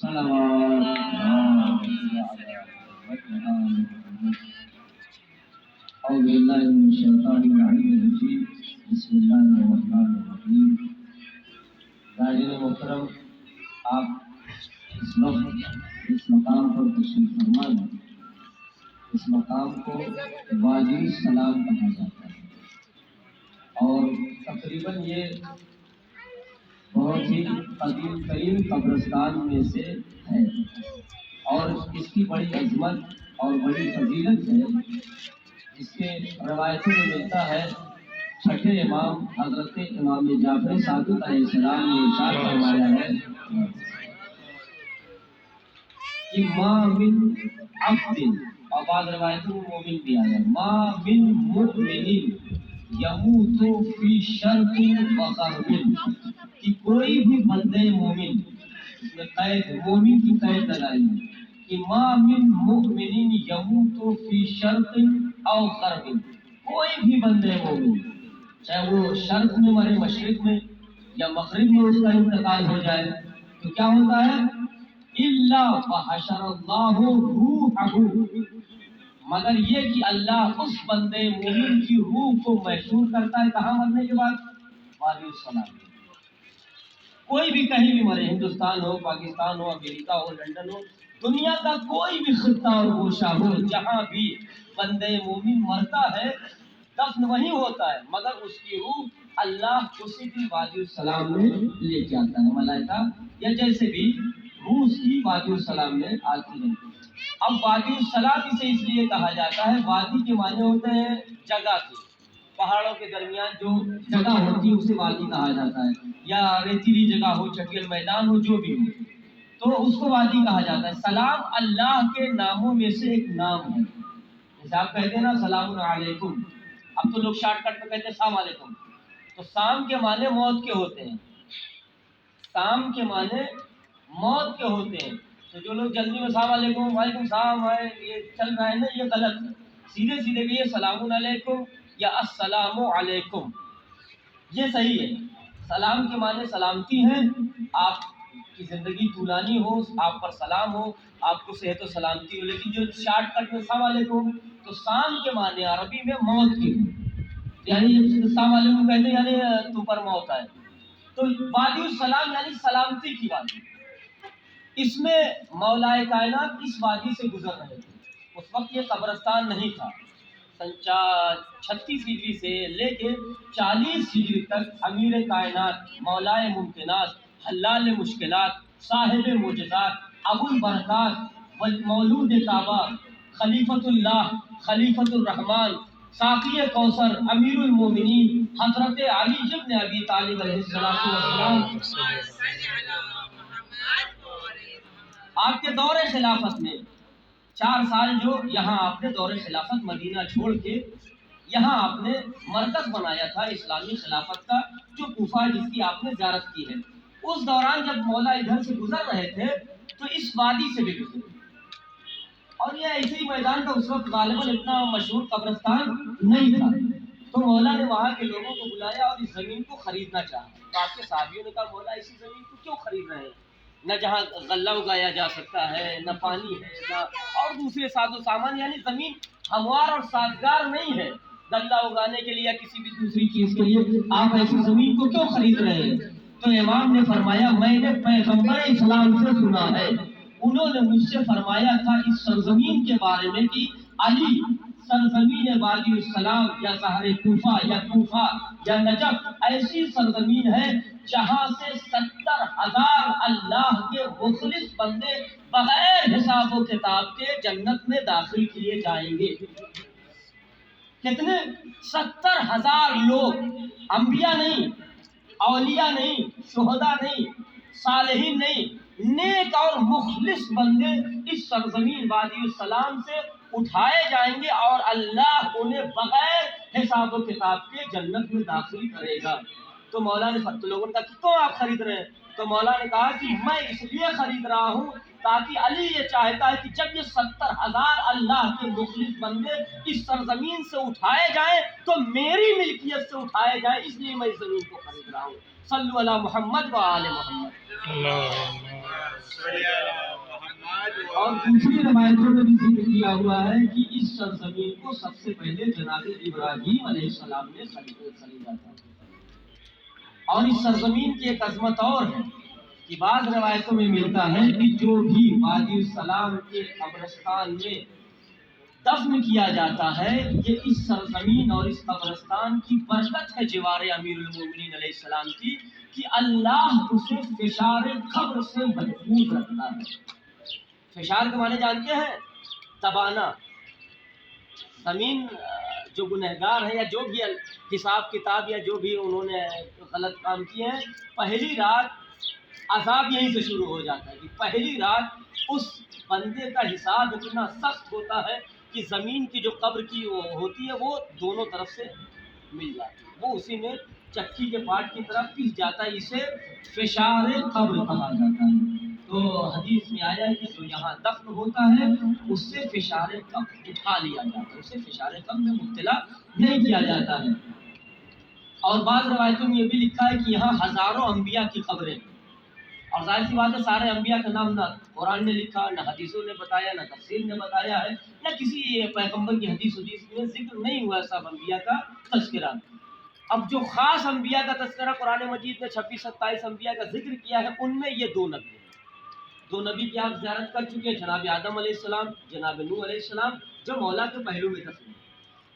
أعوذ بالله من الشيطان الرجيم بسم الله الرحمن الرحيم. راجل محترم، آپ اس وقت اس مقام پر تشریف فرما ہیں. اس مقام کو وادی السلام کہا جاتا ہے اور تقریباً یہ بہت ہی قدیم ترین قبرستان میں سے ہے اور اس کی بڑی عظمت اور بڑی فضیلت ہے. اس کے روایتوں میں ملتا ہے چھٹے امام حضرت امام جعفر صادق علیہ السلام نے ارشاد فرمایا ہے کہ ما من عبد، اور بعض روایتوں میں مومن بھی آیا، ما من مؤمن یموت فی شرق و غرب، کہ کوئی بھی بندے مومن، اس میں قید مومن کی قید لگائی کہ ما من مؤمن یموت فی شرق او غرب، کوئی بھی بندے مومن چاہے وہ شرق میں مرے، مشرق میں یا مغرب میں اس کا انتقال ہو جائے تو کیا ہوتا ہے؟ الا وحشر اللہ روحہ، مگر یہ کہ اللہ اس بندے مومن کی روح کو محشور کرتا ہے. کہاں مرنے کے بعد؟ وادی السلام. کوئی بھی کہیں بھی مرے، ہندوستان ہو، پاکستان ہو، امریکہ ہو، لندن ہو، دنیا کا کوئی بھی خطہ اور گوشہ ہو، جہاں بھی بندے مومن مرتا ہے دفن وہی ہوتا ہے، مگر اس کی روح اللہ اسی بھی وادی السلام میں لے کے آتا ہے. ملائکہ یا جیسے بھی روح اس کی وادی السلام میں آتی ہے. اب وادی السلام اسے اس لیے کہا جاتا ہے، وادی کے معنی ہوتے ہیں جگہ کے، پہاڑوں کے درمیان جو جگہ ہوتی ہے اسے وادی کہا جاتا ہے، یا ریتیلی جگہ ہو، چٹیل میدان ہو، جو بھی ہو تو اس کو وادی کہا جاتا ہے. سلام اللہ کے ناموں میں سے ایک نام ہے. جیسے آپ کہتے ہیں نا سلام علیکم، اب تو لوگ شارٹ کٹ میں کہتے ہیں السلام علیکم، تو سام کے معنی موت کے ہوتے ہیں، سام کے معنی موت کے ہوتے ہیں. تو جو لوگ جلدی میں السلام علیکم وعلیکم السلام ہے یہ چل رہا ہے نا، یہ غلط ہے. سیدھے سیدھے بھی یہ سلام علیکم یا السلام علیکم یہ صحیح ہے. سلام کے معنی سلامتی ہے، آپ کی زندگی طولانی ہو، آپ پر سلام ہو، آپ کو صحت و سلامتی ہو. لیکن جو شارٹ کٹ میں السلام علیکم، تو سام کے معنی عربی میں موت کی، یعنی السلام علیکم کہتے ہیں یعنی تو پر موت آئے. تو وادی السلام یعنی سلامتی کی وادی. اس میں مولا کائنات اس وادی سے گزر رہے تھے. اس وقت یہ قبرستان نہیں تھا. سن 36 ہجری سے لے کے 40 ہجری تک امیر کائنات، مولا ممکنات، حلال مشکلات، صاحب معجزات، ابو البرکات، مولود کعبہ، خلیفۃ اللہ، خلیفۃ الرحمن، ساقی کوثر، امیر المومنین حضرت علی بن ابی طالب علیہ السلام، آپ کے دور خلافت میں 4 سال جو یہاں آپ نے دور خلافت مدینہ چھوڑ کے یہاں آپ نے مرکز بنایا تھا اسلامی خلافت کا، جو کوفہ جس کی آپ نے زیارت کی ہے. اس دوران جب مولا ادھر سے گزر رہے تھے تو اس وادی سے بھی گزرے، اور یہ ایسے ہی میدان تھا. اس وقت غالباً اتنا مشہور قبرستان نہیں تھا، تو مولا نے وہاں کے لوگوں کو بلایا اور اس زمین کو خریدنا چاہا. تو آپ کے صحابیوں نے کہا مولا اسی زمین کو کیوں خرید رہے ہیں؟ نہ جہاں غلہ اگایا جا سکتا ہے، نہ پانی ہے، نہ اور دوسرے ساز و سامان، یعنی زمین ہموار اور سازگار نہیں ہے غلہ اگانے کے لیے یا کسی بھی دوسری چیز کے لیے. آپ ایسی زمین کو کیوں خرید رہے ہیں؟ تو امام نے فرمایا میں نے پیغمبر اسلام سے سنا ہے، انہوں نے مجھ سے فرمایا تھا اس سرزمین کے بارے میں کہ علی سرزمین وادی السلام یا شہر کوفہ یا نجف ایسی سرزمین ہے جہاں سے 70,000 اللہ کے مخلص بندے بغیر حساب و کتاب کے جنت میں داخل کیے جائیں گے. کتنے؟ 70,000 لوگ، انبیاء نہیں، اولیاء نہیں، شہداء نہیں، صالحین نہیں، نیک اور مخلص بندے اس سرزمین وادی السلام سے اٹھائے جائیں گے اور اللہ انہیں بغیر حساب و کتاب کے جنت میں داخل کرے گا. تو مولا نے لوگوں نے کہا کیوں آپ خرید رہے ہیں؟ تو مولا نے کہا کہ میں اس لیے خرید رہا ہوں تاکہ علی یہ چاہتا ہے کہ جب یہ 70,000 اللہ کے مخلص بندے اس سرزمین سے اٹھائے جائیں تو میری ملکیت سے اٹھائے جائیں، اس لیے میں اس زمین کو خرید رہا ہوں. صلو علی محمد و آل محمد. اور دوسری روایتوں میں بھی ذکر کیا ہوا ہے کہ اس سرزمین کو سب سے پہلے جناب ابراہیم علیہ السلام نے خریدا تھا۔ اور اس سرزمین کی ایک عظمت اور ہے کہ بعض روایتوں میں ملتا ہے کہ جو بھی وادی السلام کے قبرستان میں دفن کیا جاتا ہے، یہ اس سرزمین اور اس قبرستان کی برکت ہے جوار امیر المومنین علیہ السلام کی، کہ اللہ اسے فشار قبر سے محفوظ رکھتا ہے۔ فشار کے معنی جانتے ہیں؟ دبانا۔ زمین جو گنہگار ہے یا جو بھی حساب کتاب یا جو بھی انہوں نے غلط کام کیے ہیں، پہلی رات عذاب یہیں سے شروع ہو جاتا ہے کہ پہلی رات اس بندے کا حساب اتنا سخت ہوتا ہے کہ زمین کی جو قبر کی وہ ہوتی ہے وہ دونوں طرف سے مل جاتی ہے، وہ اسی میں چکی کے پاٹ کی طرف پس جاتا ہے، اسے فشار قبر کہا جاتا ہے۔ تو حدیث میں آیا ہے کہ جو یہاں دفن ہوتا ہے اس سے فشار قبر اٹھا لیا جاتا ہے، اسے فشار قبر میں مبتلا نہیں کیا جاتا ہے۔ اور بعض روایتوں میں یہ بھی لکھا ہے کہ یہاں ہزاروں انبیاء کی قبریں، اور ظاہر سی بات ہے سارے انبیاء کا نام نہ قرآن نے لکھا، نہ حدیثوں نے بتایا، نہ تفسیر نے بتایا ہے، نہ کسی پیغمبر کی حدیث میں ذکر نہیں ہوا سب انبیاء کا تذکرہ۔ اب جو خاص انبیاء کا تذکرہ قرآن مجید نے 26-27 انبیاء کا ذکر کیا ہے، ان میں یہ دو نبی کی آپ زیارت کر چکے ہیں، جناب آدم علیہ السلام، جناب نوح علیہ السلام، جو مولا کے پہلو میں دفن ہیں۔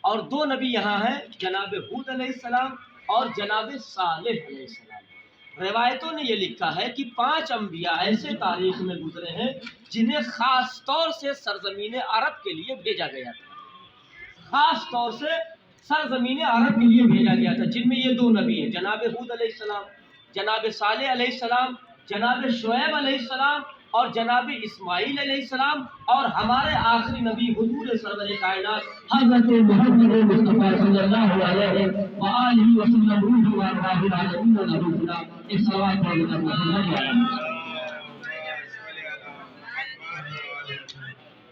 اور دو نبی یہاں ہیں، جناب ہود علیہ السلام اور جناب صالح علیہ السلام۔ روایتوں نے یہ لکھا ہے کہ 5 انبیاء ایسے تاریخ میں گزرے ہیں جنہیں خاص طور سے سرزمین عرب کے لیے بھیجا گیا تھا، خاص طور سے سرزمین عرب کے لیے بھیجا گیا تھا، جن میں یہ دو نبی ہیں، جناب ہود علیہ السلام، جناب صالح علیہ السلام، جناب شعیب علیہ السلام اور جناب اسماعیل علیہ السلام، اور ہمارے آخری نبی حضور سرور کائنات حضرت محمد مصطفیٰ صلی اللہ علیہ وآلہ وسلم روح و ارواح العالمین و نبینا ایک صلوات پڑھ کر محمد علیہ۔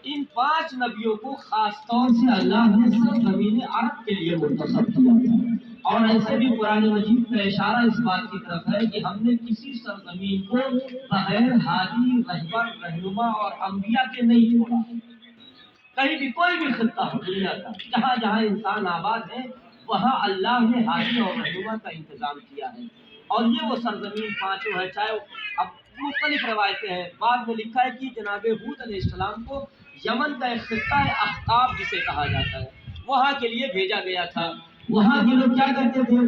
ان 5 نبیوں کو خاص طور سے اللہ نے سرزمین عرب کے لیے منتخب کیا تھا، اور ایسے بھی قرآن مجید کا اشارہ اس بات کی طرف ہے کہ ہم نے کسی سرزمین کو بغیر ہادی، رہبر، رہنما اور انبیاء کے نہیں چھوڑا۔ کہیں بھی کوئی بھی خطہ ہو دنیا کا، جہاں جہاں انسان آباد ہے وہاں اللہ نے ہادی اور رہنما کا انتظام کیا ہے، اور یہ وہ سرزمین 5 ہے، چاہے اب مختلف روایتیں ہیں۔ بعد میں لکھا ہے کہ جناب ہود علیہ السلام کو یمن کا ایک خطہ ہے احقاب جسے کہا جاتا ہے، وہاں کے لیے بھیجا گیا تھا۔ وہاں کے لوگ کیا کرتے تھے؟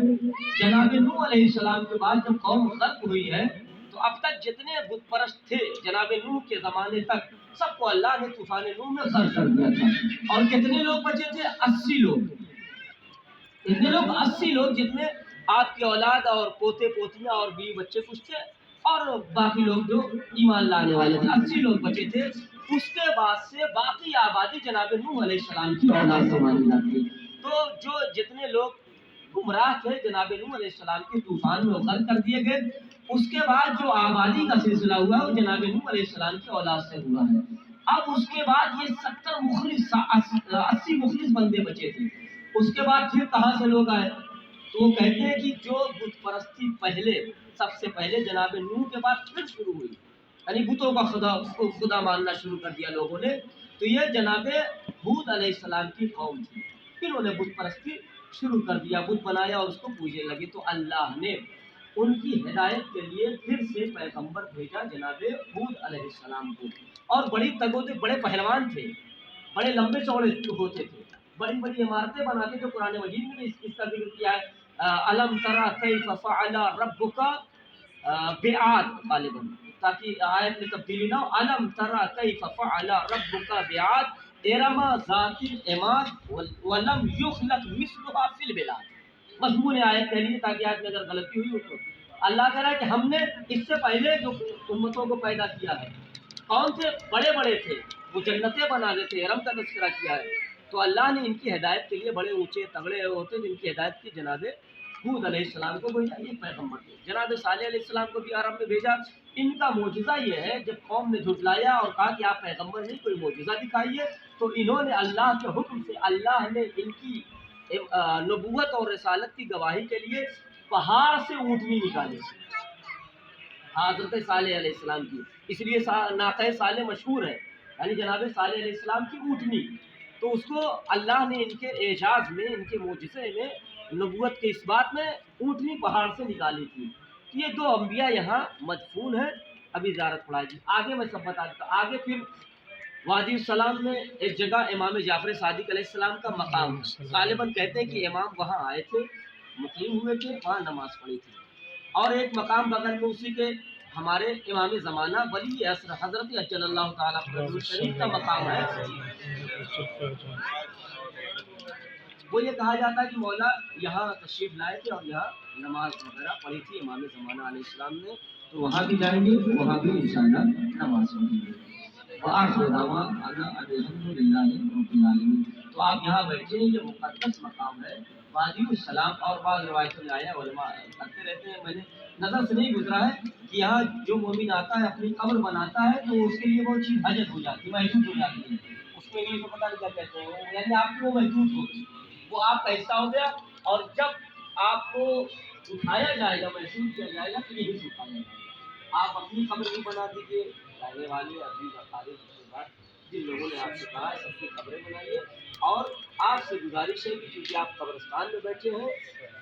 جناب نوح علیہ السلام کے بعد جب قوم غرق ہوئی ہے تو اب تک جتنے بت پرست تھے جناب نوح کے زمانے تک، سب کو اللہ نے طوفان نوح میں غرق کر دیا تھا، اور کتنے لوگ بچے تھے؟ 80 لوگ، اتنے لوگ 80 لوگ، جن میں آپ کی اولاد اور پوتے پوتیاں اور بیوی بچے کچھ تھے، اور باقی لوگ جو ایمان لانے والے تھے، 80 لوگ بچے تھے۔ اس کے بعد سے باقی آبادی جناب نوح علیہ السلام کی اولاد سے مانی جاتی ہے۔ تو جو جتنے لوگ گمراہ تھے جناب نوح علیہ السلام کے طوفان میں غرق کر دیے گئے، اس کے بعد جو آبادی کا سلسلہ ہوا وہ جناب نوح علیہ السلام کی اولاد سے ہوا ہے۔ اب اس کے بعد یہ 80 مخلص بندے بچے تھے، اس کے بعد پھر کہاں سے لوگ آئے؟ تو وہ کہتے ہیں کہ جو بت پرستی پہلے سب سے پہلے جناب نوح کے بعد پھر شروع ہوئی، یعنی بتوں کا خدا ماننا شروع کر دیا لوگوں نے، تو یہ جناب ہود علیہ السلام کی قوم تھی، انہوں نے بت پرستی شروع کر دیا، بت بنایا اور اس کو پوجنے لگے۔ تو اللہ نے ان کی ہدایت کے لیے پھر سے پیغمبر بھیجا جناب ہود علیہ السلام کو، اور بڑی تگوتے، بڑے پہلوان تھے، بڑے لمبے چوڑے ہوتے تھے، بڑی بڑی عمارتیں بناتے تھے۔ قرآن مجید میں اس کا ذکر کیا ہے، الم تری کیف فعل ربک بعاد، غالباً تاکہ آیت میں تبدیلی نہ ہو، الم تری کیف فعل ربک بعاد ارم ذات العماد ولم یخلق مثلها فی البلاد۔ مضمون آیت کہہ لیجیے تاکہ آیت میں اگر غلطی ہوئی ہو تو اللہ کہہ رہا ہے کہ ہم نے اس سے پہلے جو امتوں کو پیدا کیا ہے، کون سے بڑے بڑے تھے، وہ جنتیں بنا دیتے، ارم کا تذکرہ کیا ہے، تو اللہ نے ان کی ہدایت کے لیے بڑے اونچے تگڑے ہوتے جن کی ہدایت کی جناب ہود علیہ السلام کو بھیجا، یہ پیغمبر تھے۔ جناب صالح علیہ السلام کو بھی عرب میں بھیجا۔ ان کا معجزہ یہ ہے، جب قوم نے جھٹلایا اور کہا کہ آپ پیغمبر نہیں، کوئی معجزہ دکھائیے، تو انہوں نے اللہ کے حکم سے، اللہ نے ان کی نبوت اور رسالت کی گواہی کے لیے پہاڑ سے اونٹنی نکالی حضرت صالح علیہ السلام کی، اس لیے ناقہ صالح مشہور ہے، یعنی جناب صالح علیہ السلام کی اونٹنی، تو اس کو اللہ نے ان کے اعجاز میں، ان کے معجزے میں، نبوت کے اس بات میں اونٹنی پہاڑ سے نکالی تھی۔ یہ دو انبیاء یہاں مدفون ہیں، ابھی زیارت پڑھائی جی۔ آگے میں سب بتا دیتا ہوں۔ آگے پھر وادی السلام میں ایک جگہ امام جعفر صادق علیہ السلام کا مقام ہے، غالباً کہتے ہیں کہ امام وہاں آئے تھے، مقیم ہوئے تھے، وہاں نماز پڑھی تھی۔ اور ایک مقام بغل میں اسی کے ہمارے امام زمانہ ولی عصر حضرت اجل اللہ تعالیٰ حضور شریف کا مقام ہے۔ وہ یہ کہا جاتا ہے کہ مولا یہاں تشریف لائے تھے اور یہاں نماز وغیرہ پڑھی تھی امام زمانہ علیہ السلام نے، تو وہاں بھی جائیں گے، وہاں بھی انشاءاللہ نماز پڑھیں گے۔ وآخر دعوانا الحمدللہ رب العالمین۔ تو آپ یہاں بیٹھے، یہ مقدس مقام ہے وادی السلام، اور بعض روایتوں میں آیا علماء کرتے رہتے ہیں، میں نے نظر سے نہیں گزرا ہے کہ یہاں جو مومن آتا ہے اپنی قبر بناتا ہے تو اس کے لیے وہ چیز حجت ہو جاتی ہے، محدود ہو جاتی ہے، اس میں انگلش میں پتہ نہیں کیا کہتے ہیں، یعنی آپ کی وہ محدود ہوگی، وہ آپ کا حصہ ہو گیا، اور جب آپ کو اٹھایا جائے گا، محسوس کیا جائے گا، تو یہی سے اٹھایا جائے گا۔ آپ اپنی قبر نہیں بنا دیجیے، رہنے والے ابھی بخاری کے بعد جن لوگوں نے آپ سے کہا ہے سب کی قبریں بنائیے، اور آپ سے گزارش ہے کہ چونکہ آپ قبرستان میں بیٹھے ہیں،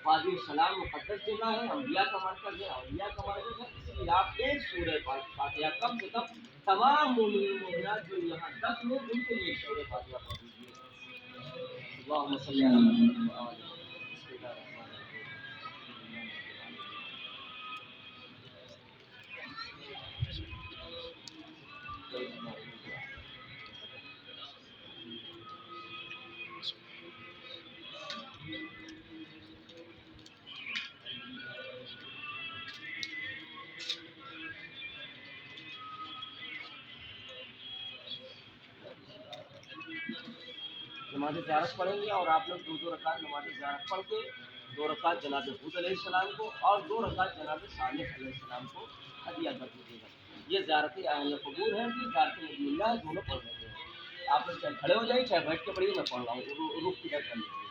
وادی السلام مقدس جگہ ہے، انبیاء کا مرکز ہے، اولیاء کا مرکز ہے، اس لیے آپ ایک سورہ فاتحہ کم سے کم تمام مومنین مومنات جو یہاں 10 لوگ، ان کے لیے ایک سورہ فاتحہ پڑھ دیجیے۔ اللہم صلی علی محمد و آل محمد۔ بسم اللہ الرحمن الرحیم۔ نماز زیارت پڑھیں گے، اور آپ لوگ 2 رکعت نماز زیارت پڑھ کے 2 رکعت جناب حود علیہ السلام کو اور 2 رکعت جناب صالح علیہ السلام کو ہدیہ کر دیجیے گا۔ یہ زیارت اہل قبور ہے، یہ زیارت نبی اللہ ہے، دونوں پڑھ سکتے ہیں۔ آپ لوگ چاہے کھڑے ہو جائیں چاہے بیٹھ کے پڑھیے، میں پڑھ رہا ہوں، رخ کدھر کر لیجیے۔